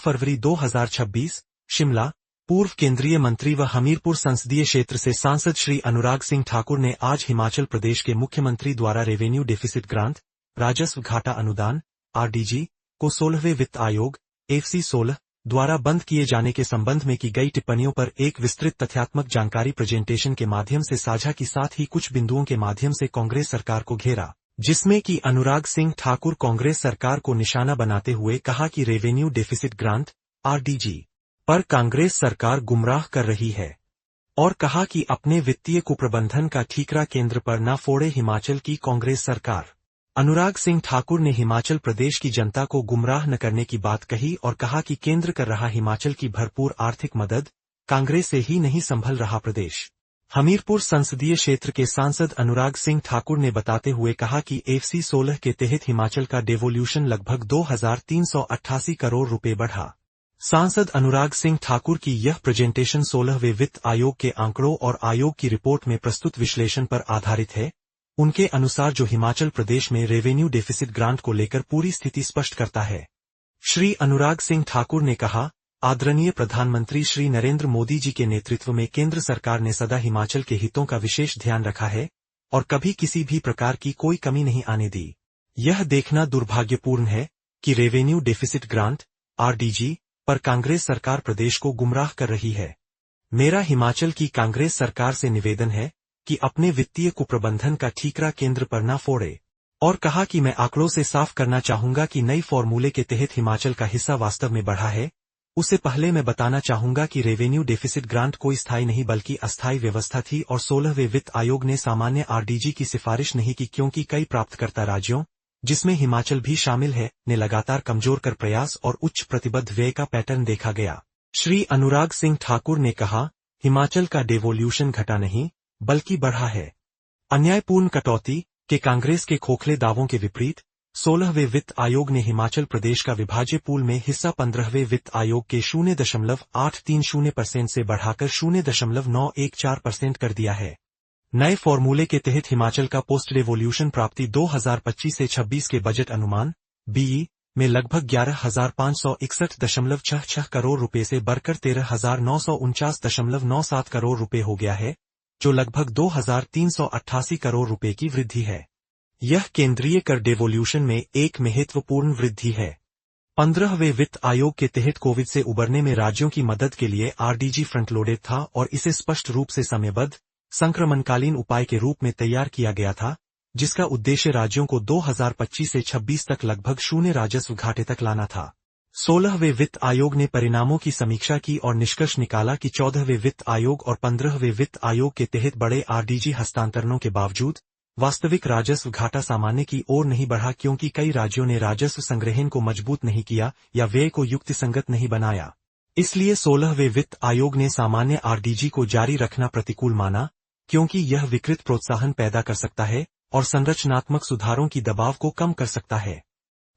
फरवरी 2026, शिमला। पूर्व केंद्रीय मंत्री व हमीरपुर संसदीय क्षेत्र से सांसद श्री अनुराग सिंह ठाकुर ने आज हिमाचल प्रदेश के मुख्यमंत्री द्वारा रेवेन्यू डेफिसिट ग्रांट, राजस्व घाटा अनुदान, आरडीजी, को 16वें वित्त आयोग, FC 16, द्वारा बंद किए जाने के संबंध में की गई टिप्पणियों पर एक विस्तृत तथ्यात्मक जानकारी प्रेजेंटेशन के माध्यम से साझा की, साथ ही कुछ बिंदुओं के माध्यम से कांग्रेस सरकार को घेरा, जिसमें कि अनुराग सिंह ठाकुर कांग्रेस सरकार को निशाना बनाते हुए कहा कि रेवेन्यू डेफिसिट ग्रांट, आरडीजी, पर कांग्रेस सरकार गुमराह कर रही है और कहा कि अपने वित्तीय कुप्रबंधन का ठीकरा केंद्र पर न फोड़े हिमाचल की कांग्रेस सरकार। अनुराग सिंह ठाकुर ने हिमाचल प्रदेश की जनता को गुमराह न करने की बात कही और कहा कि केंद्र कर रहा हिमाचल की भरपूर आर्थिक मदद, कांग्रेस से ही नहीं संभल रहा प्रदेश। हमीरपुर संसदीय क्षेत्र के सांसद अनुराग सिंह ठाकुर ने बताते हुए कहा कि FC 16 के तहत हिमाचल का डेवोल्यूशन लगभग 2388 करोड़ रुपए बढ़ा। सांसद अनुराग सिंह ठाकुर की यह प्रेजेंटेशन 16वें वित्त आयोग के आंकड़ों और आयोग की रिपोर्ट में प्रस्तुत विश्लेषण पर आधारित है। उनके अनुसार जो हिमाचल प्रदेश में रेवेन्यू डेफिसिट ग्रांट को लेकर पूरी स्थिति स्पष्ट करता है। श्री अनुराग सिंह ठाकुर ने कहा, आदरणीय प्रधानमंत्री श्री नरेंद्र मोदी जी के नेतृत्व में केंद्र सरकार ने सदा हिमाचल के हितों का विशेष ध्यान रखा है और कभी किसी भी प्रकार की कोई कमी नहीं आने दी। यह देखना दुर्भाग्यपूर्ण है कि रेवेन्यू डेफिसिट ग्रांट, आरडीजी, पर कांग्रेस सरकार प्रदेश को गुमराह कर रही है। मेरा हिमाचल की कांग्रेस सरकार से निवेदन है कि अपने वित्तीय कुप्रबंधन का ठीकरा केंद्र पर न फोड़े और कहा कि मैं आंकड़ों से साफ करना चाहूंगा कि नई फॉर्मूले के तहत हिमाचल का हिस्सा वास्तव में बढ़ा है। उससे पहले मैं बताना चाहूंगा कि रेवेन्यू डेफिसिट ग्रांट कोई स्थायी नहीं बल्कि अस्थायी व्यवस्था थी और 16वें वित्त आयोग ने सामान्य आरडीजी की सिफारिश नहीं की क्योंकि कई प्राप्तकर्ता राज्यों, जिसमें हिमाचल भी शामिल है, ने लगातार कमजोर कर प्रयास और उच्च प्रतिबद्ध व्यय का पैटर्न देखा गया। श्री अनुराग सिंह ठाकुर ने कहा, हिमाचल का डेवोल्यूशन घटा नहीं बल्कि बढ़ा है। अन्यायपूर्ण कटौती के कांग्रेस के खोखले दावों के विपरीत 16वें वित्त आयोग ने हिमाचल प्रदेश का विभाज्य पूल में हिस्सा 15वें वित्त आयोग के 0.830% से बढ़ाकर 0.914% कर दिया है। नए फॉर्मूले के तहत हिमाचल का पोस्ट रेवोल्यूशन प्राप्ति 2025 से 26 के बजट अनुमान BE में लगभग 11,561.66 करोड़ रुपए से बढ़कर 13,949.97 करोड़ रुपए हो गया है, जो लगभग 2,388 करोड़ रुपए की वृद्धि है। यह केंद्रीय कर डेवोल्यूशन में एक महत्वपूर्ण वृद्धि है। 15वें वित्त आयोग के तहत कोविड से उबरने में राज्यों की मदद के लिए आरडीजी फ्रंट लोडेड था और इसे स्पष्ट रूप से समयबद्ध, संक्रमणकालीन उपाय के रूप में तैयार किया गया था, जिसका उद्देश्य राज्यों को 2025 से 26 तक लगभग शून्य राजस्व घाटे तक लाना था। 16वें वित्त आयोग ने परिणामों की समीक्षा की और निष्कर्ष निकाला कि 14वें वित्त आयोग और 15वें वित्त आयोग के तहत बड़े आरडीजी हस्तांतरणों के बावजूद वास्तविक राजस्व घाटा सामान्य की ओर नहीं बढ़ा क्योंकि कई राज्यों ने राजस्व संग्रहण को मजबूत नहीं किया या व्यय को युक्तिसंगत नहीं बनाया। इसलिए 16वें वित्त आयोग ने सामान्य आरडीजी को जारी रखना प्रतिकूल माना, क्योंकि यह विकृत प्रोत्साहन पैदा कर सकता है और संरचनात्मक सुधारों की दबाव को कम कर सकता है।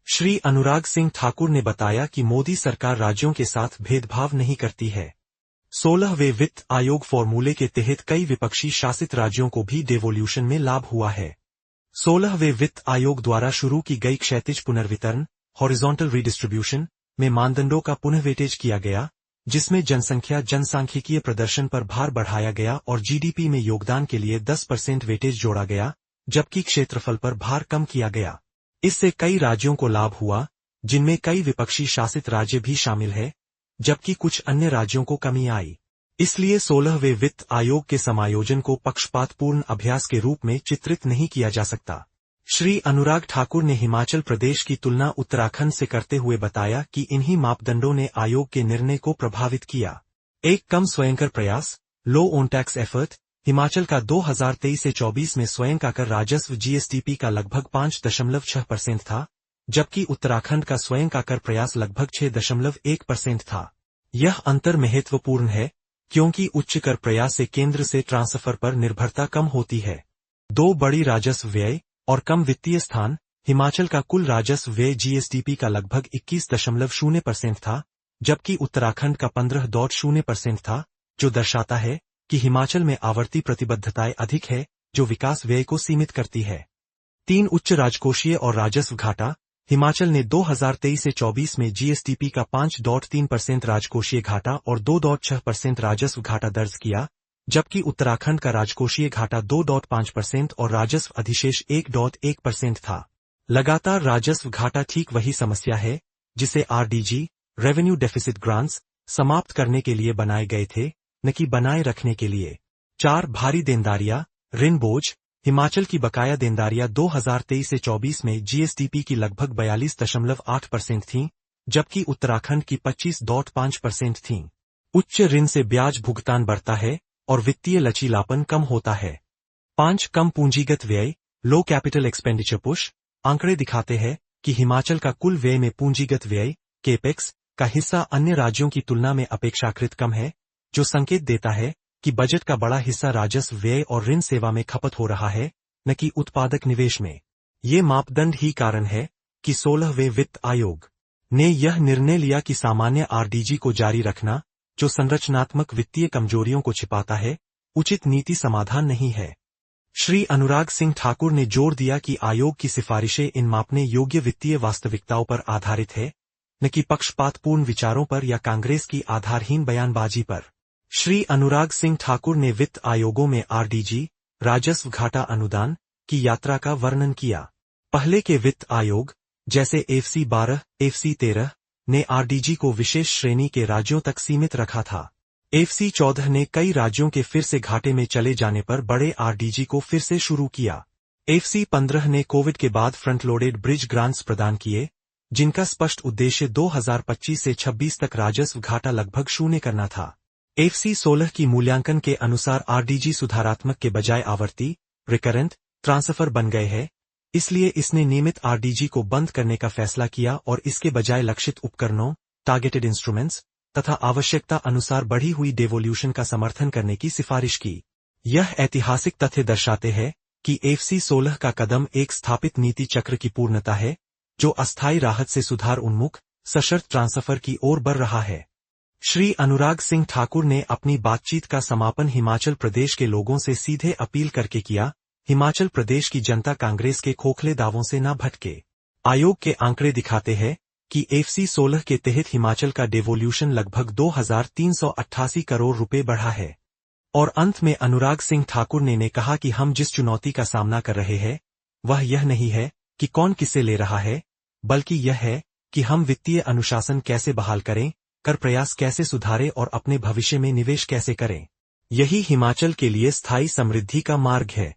श्री अनुराग सिंह ठाकुर ने बताया कि मोदी सरकार राज्यों के साथ भेदभाव नहीं करती है। 16वें वित्त आयोग फॉर्मूले के तहत कई विपक्षी शासित राज्यों को भी डेवोल्यूशन में लाभ हुआ है। 16वें वित्त आयोग द्वारा शुरू की गई क्षैतिज पुनर्वितरण, हॉरिजॉन्टल रीडिस्ट्रीब्यूशन, में मानदंडों का पुनर्वेटेज किया गया, जिसमें जनसंख्या जनसांख्यिकीय प्रदर्शन पर भार बढ़ाया गया और जीडीपी में योगदान के लिए 10% वेटेज जोड़ा गया, जबकि क्षेत्रफल पर भार कम किया गया। इससे कई राज्यों को लाभ हुआ, जिनमें कई विपक्षी शासित राज्य भी शामिल है, जबकि कुछ अन्य राज्यों को कमी आई। इसलिए 16वें वित्त आयोग के समायोजन को पक्षपातपूर्ण अभ्यास के रूप में चित्रित नहीं किया जा सकता। श्री अनुराग ठाकुर ने हिमाचल प्रदेश की तुलना उत्तराखंड से करते हुए बताया कि इन्हीं मापदंडों ने आयोग के निर्णय को प्रभावित किया। एक कम स्वयंकर प्रयास, लो ऑन टैक्स एफर्ट, हिमाचल का 2023 से 24 में स्वयं का कर राजस्व जीएसटीपी का लगभग 5.6% था, जबकि उत्तराखंड का स्वयं का कर प्रयास लगभग 6.1% था। यह अंतर महत्वपूर्ण है, क्योंकि उच्च कर प्रयास से केंद्र से ट्रांसफर पर निर्भरता कम होती है। दो बड़ी राजस्व व्यय और कम वित्तीय स्थान, हिमाचल का कुल राजस्व व्यय जीएसटीपी का लगभग 21.0% था, जबकि उत्तराखंड का 15.0% था, जो दर्शाता है कि हिमाचल में आवर्ती प्रतिबद्धताएं अधिक है, जो विकास व्यय को सीमित करती है। 3 उच्च राजकोषीय और राजस्व घाटा, हिमाचल ने 2023 से 24 में जीएसटीपी का 5.3% राजकोषीय घाटा और 2.6% राजस्व घाटा दर्ज किया, जबकि उत्तराखंड का राजकोषीय घाटा 2.5% और राजस्व अधिशेष 1.1% था। लगातार राजस्व घाटा ठीक वही समस्या है जिसे आरडीजी, रेवेन्यू डेफिसिट ग्रांट्स, समाप्त करने के लिए बनाए गए थे, न कि बनाए रखने के लिए। 4 भारी देनदारियां, ऋण बोझ। हिमाचल की बकाया देनदारियां 2023 से 24 में जीएसटीपी की लगभग 42.8% थीं, जबकि उत्तराखंड की 25.5% थीं। उच्च ऋण से ब्याज भुगतान बढ़ता है और वित्तीय लचीलापन कम होता है। 5 कम पूंजीगत व्यय, लो कैपिटल एक्सपेंडिचर पुश। आंकड़े दिखाते हैं कि हिमाचल का कुल व्यय में पूंजीगत व्यय, केपेक्स, का हिस्सा अन्य राज्यों की तुलना में अपेक्षाकृत कम है, जो संकेत देता है कि बजट का बड़ा हिस्सा राजस्व व्यय और ऋण सेवा में खपत हो रहा है, न कि उत्पादक निवेश में। ये मापदंड ही कारण है कि 16वें वित्त आयोग ने यह निर्णय लिया कि सामान्य आरडीजी को जारी रखना, जो संरचनात्मक वित्तीय कमजोरियों को छिपाता है, उचित नीति समाधान नहीं है। श्री अनुराग सिंह ठाकुर ने जोर दिया कि आयोग की सिफारिशें इन मापने योग्य वित्तीय वास्तविकताओं पर आधारित है, न कि पक्षपातपूर्ण विचारों पर या कांग्रेस की आधारहीन बयानबाजी पर। श्री अनुराग सिंह ठाकुर ने वित्त आयोगों में आरडीजी, राजस्व घाटा अनुदान की यात्रा का वर्णन किया। पहले के वित्त आयोग, जैसे एफसी 12, एफसी 13, ने आरडीजी को विशेष श्रेणी के राज्यों तक सीमित रखा था। एफसी 14 ने कई राज्यों के फिर से घाटे में चले जाने पर बड़े आरडीजी को फिर से शुरू किया। एफसी 15 ने कोविड के बाद फ्रंट लोडेड ब्रिज ग्रांट्स प्रदान किए, जिनका स्पष्ट उद्देश्य 2025 से 26 तक राजस्व घाटा लगभग शून्य करना था। एफसी 16 की मूल्यांकन के अनुसार आरडीजी सुधारात्मक के बजाय आवर्ती, रिकरेंट, ट्रांसफर बन गए हैं, इसलिए इसने नियमित आरडीजी को बंद करने का फैसला किया और इसके बजाय लक्षित उपकरणों, टारगेटेड इंस्ट्रूमेंट्स तथा आवश्यकता अनुसार बढ़ी हुई डेवोल्यूशन का समर्थन करने की सिफारिश की। यह ऐतिहासिक तथ्य दर्शाते हैं कि एफसी 16 का कदम एक स्थापित नीति चक्र की पूर्णता है, जो अस्थायी राहत से सुधार उन्मुख, सशर्त ट्रांसफर की ओर बढ़ रहा है। श्री अनुराग सिंह ठाकुर ने अपनी बातचीत का समापन हिमाचल प्रदेश के लोगों से सीधे अपील करके किया। हिमाचल प्रदेश की जनता कांग्रेस के खोखले दावों से न भटके। आयोग के आंकड़े दिखाते हैं कि एफसी 16 के तहत हिमाचल का डेवोल्यूशन लगभग 2388 करोड़ रुपए बढ़ा है। और अंत में अनुराग सिंह ठाकुर ने कहा कि हम जिस चुनौती का सामना कर रहे हैं, वह यह नहीं है कि कौन किसे ले रहा है, बल्कि यह है कि हम वित्तीय अनुशासन कैसे बहाल करें, कर प्रयास कैसे सुधारें और अपने भविष्य में निवेश कैसे करें। यही हिमाचल के लिए स्थायी समृद्धि का मार्ग है।